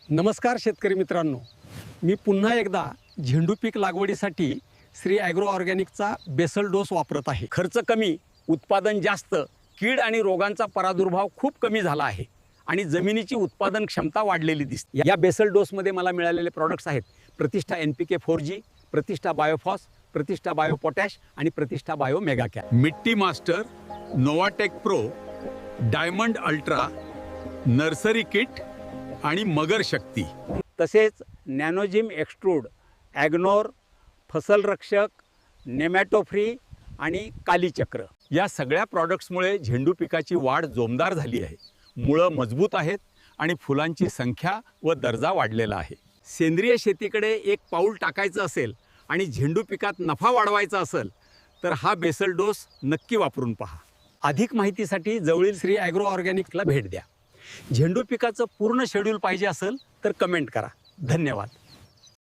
नमस्कार शेतकरी मित्रांनो, मी पुन्हा एकदा झेंडू पीक लागवडीसाठी श्री ॲग्रो ऑर्गॅनिकचा बेसल डोस वापरत आहे। खर्च कमी, उत्पादन जास्त, कीड आणि रोगांचा प्रादुर्भाव खूप कमी झाला आहे आणि जमिनीची उत्पादन क्षमता वाढलेली दिसते। या बेसल डोसमध्ये मला मिळालेले प्रॉडक्ट्स आहेत प्रतिष्ठा NPK 4G, प्रतिष्ठा बायोफॉस, प्रतिष्ठा बायो पोटॅश आणि Pratishtha bio mega cap. Mitti master, Novatek pro, diamond ultra, nursery kit आणि मगर शक्ती। तसेच नॅनोजिम एक्स्ट्रूड, ॲग्नोर, फसल रक्षक, नेमॅटो फ्री आणि कालीचक्र या सगळ्या प्रॉडक्ट्समुळे झेंडू पिकाची वाढ जोमदार झाली आहे। मुळं मजबूत आहेत आणि फुलांची संख्या व दर्जा वाढलेला आहे। सेंद्रिय शेतीकडे एक पाऊल टाकायचं असेल आणि झेंडू पिकात नफा वाढवायचा असेल तर हा बेसल डोस नक्की वापरून पहा। अधिक माहितीसाठी जवळील श्री ॲग्रो ऑर्गॅनिकला भेट द्या। झेंडू पिकाचं पूर्ण शेड्यूल पाहिजे असेल तर कमेंट करा। धन्यवाद।